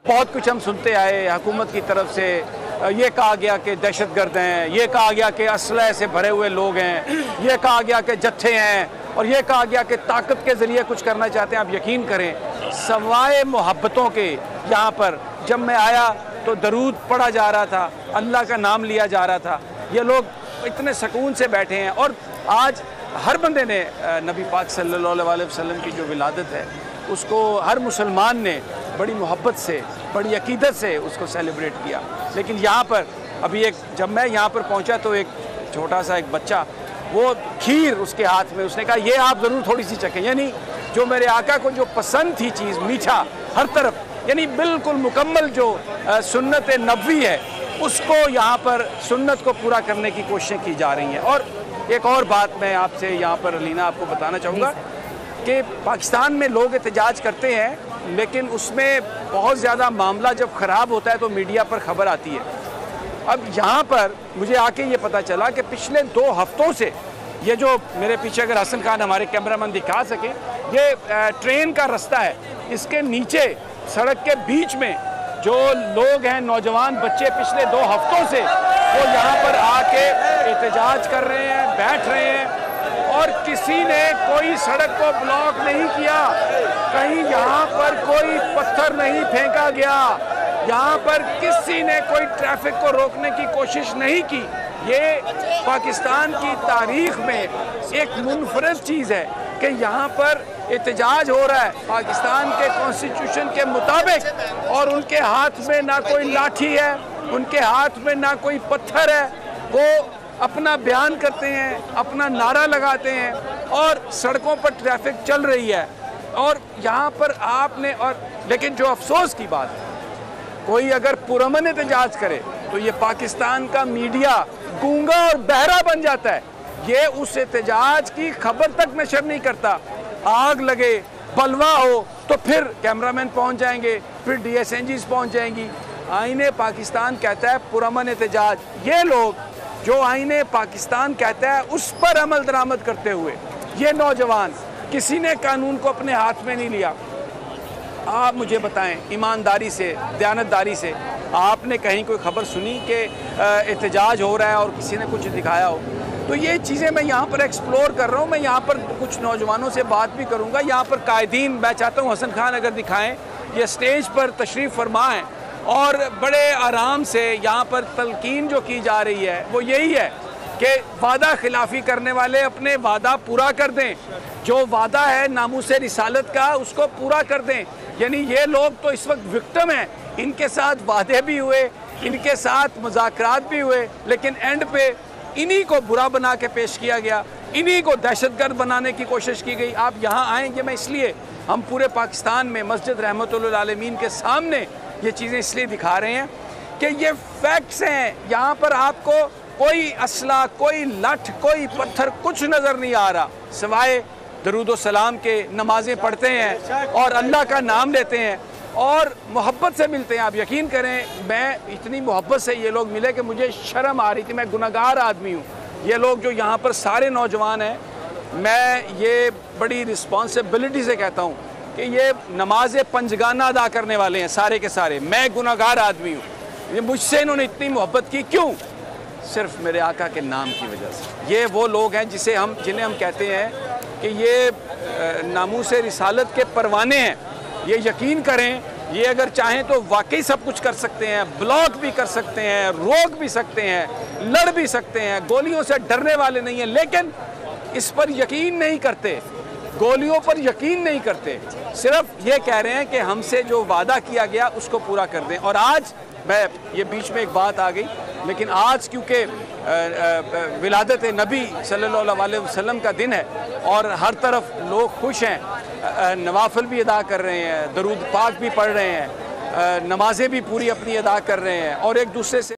बहुत कुछ हम सुनते आए हुकूमत की तरफ से। ये कहा गया कि दहशतगर्द हैं, ये कहा गया कि असलह से भरे हुए लोग हैं, ये कहा गया कि जत्थे हैं, और ये कहा गया कि ताकत के ज़रिए कुछ करना चाहते हैं। आप यकीन करें, सवाए मोहब्बतों के यहाँ पर जब मैं आया तो दरूद पढ़ा जा रहा था, अल्लाह का नाम लिया जा रहा था। ये लोग इतने सुकून से बैठे हैं। और आज हर बंदे ने नबी पाक सल्लल्लाहु अलैहि वसल्लम की जो विलादत है उसको हर मुसलमान ने बड़ी मोहब्बत से, बड़ी अकीदत से उसको सेलिब्रेट किया। लेकिन यहाँ पर अभी जब मैं यहाँ पर पहुँचा तो एक छोटा सा एक बच्चा, वो खीर उसके हाथ में, उसने कहा ये आप ज़रूर थोड़ी सी चखें। यानी जो मेरे आका को जो पसंद थी चीज़, मीठा हर तरफ, यानी बिल्कुल मुकम्मल जो सुन्नत नबवी है उसको यहाँ पर सुन्नत को पूरा करने की कोशिशें की जा रही हैं। और एक और बात मैं आपसे यहाँ पर अलीना आपको बताना चाहूँगा कि पाकिस्तान में लोग एहतजाज करते हैं, लेकिन उसमें बहुत ज़्यादा मामला जब ख़राब होता है तो मीडिया पर ख़बर आती है। अब यहाँ पर मुझे आके ये पता चला कि पिछले 2 हफ्तों से ये जो मेरे पीछे, अगर हसन खान हमारे कैमरामैन दिखा सकें, ये ट्रेन का रास्ता है, इसके नीचे सड़क के बीच में जो लोग हैं, नौजवान बच्चे, पिछले 2 हफ्तों से वो यहाँ पर आके एहतजाज कर रहे हैं, बैठ रहे हैं, और किसी ने कोई सड़क को ब्लॉक नहीं किया, कहीं यहाँ पर कोई पत्थर नहीं फेंका गया, यहाँ पर किसी ने कोई ट्रैफिक को रोकने की कोशिश नहीं की। ये पाकिस्तान की तारीख में एक मुनफरद चीज़ है कि यहाँ पर एहतजाज हो रहा है पाकिस्तान के कॉन्स्टिट्यूशन के मुताबिक, और उनके हाथ में ना कोई लाठी है, उनके हाथ में ना कोई पत्थर है। वो अपना बयान करते हैं, अपना नारा लगाते हैं, और सड़कों पर ट्रैफिक चल रही है। और यहाँ पर आपने, और लेकिन जो अफसोस की बात है, कोई अगर पुरअमन एहतजाज करे तो ये पाकिस्तान का मीडिया गूंगा और बहरा बन जाता है। ये उस एहतजाज की खबर तक नशर नहीं करता। आग लगे, बलवा हो तो फिर कैमरामैन पहुंच जाएंगे, फिर DSNGs पहुंच जाएंगी। आईने पाकिस्तान कहता है पुरअमन एहतजाज, ये लोग जो आईने पाकिस्तान कहता है उस पर अमल दरामद करते हुए ये नौजवान, किसी ने कानून को अपने हाथ में नहीं लिया। आप मुझे बताएं, ईमानदारी से, दयानतदारी से, आपने कहीं कोई खबर सुनी कि एहतजाज हो रहा है और किसी ने कुछ दिखाया हो? तो ये चीज़ें मैं यहाँ पर एक्सप्लोर कर रहा हूँ। मैं यहाँ पर कुछ नौजवानों से बात भी करूँगा। यहाँ पर कायदीन, मैं चाहता हूँ हसन खान अगर दिखाएं, ये स्टेज पर तशरीफ़ फरमा है और बड़े आराम से यहाँ पर तलकीन जो की जा रही है वो यही है कि वादा खिलाफ़ी करने वाले अपने वादा पूरा कर दें, जो वादा है नामूसे रिसालत का उसको पूरा कर दें। यानी ये लोग तो इस वक्त विक्टिम हैं, इनके साथ वादे भी हुए, इनके साथ मुज़ाकरात भी हुए, लेकिन एंड पे इन्हीं को बुरा बना के पेश किया गया, इन्हीं को दहशतगर्द बनाने की कोशिश की गई। आप यहाँ आएंगे, मैं इसलिए, हम पूरे पाकिस्तान में मस्जिद रहमतुल्लिल आलमीन के सामने ये चीज़ें इसलिए दिखा रहे हैं कि ये फैक्ट्स हैं। यहाँ पर आपको कोई असला, कोई लठ, कोई पत्थर कुछ नज़र नहीं आ रहा, सिवाय दरूद सलाम के। नमाजें पढ़ते हैं और अल्लाह का नाम लेते हैं और मोहब्बत से मिलते हैं। आप यकीन करें, मैं इतनी मोहब्बत से ये लोग मिले कि मुझे शर्म आ रही थी। मैं गुनहगार आदमी हूँ। ये लोग जो यहाँ पर सारे नौजवान हैं, मैं ये बड़ी रिस्पॉन्सिबिलिटी से कहता हूँ कि ये नमाज पंजगाना अदा करने वाले हैं सारे के सारे। मैं गुनहगार आदमी हूँ, ये मुझसे इन्होंने इतनी मोहब्बत की, क्यों? सिर्फ मेरे आका के नाम की वजह से। ये वो लोग हैं जिन्हें हम कहते हैं कि ये नामूसे रिसालत के परवाने हैं। ये यकीन करें, ये अगर चाहें तो वाकई सब कुछ कर सकते हैं, ब्लॉक भी कर सकते हैं, रोक भी सकते हैं, लड़ भी सकते हैं, गोलियों से डरने वाले नहीं हैं, लेकिन इस पर यकीन नहीं करते, गोलियों पर यकीन नहीं करते। सिर्फ ये कह रहे हैं कि हमसे जो वादा किया गया उसको पूरा कर दें। और आज मैं, ये बीच में एक बात आ गई, लेकिन आज क्योंकि विलादत नबी सल्लल्लाहु अलैहि वसल्लम का दिन है और हर तरफ लोग खुश हैं, नवाफिल भी अदा कर रहे हैं, दरूद पाक भी पढ़ रहे हैं, नमाजें भी पूरी अपनी अदा कर रहे हैं और एक दूसरे से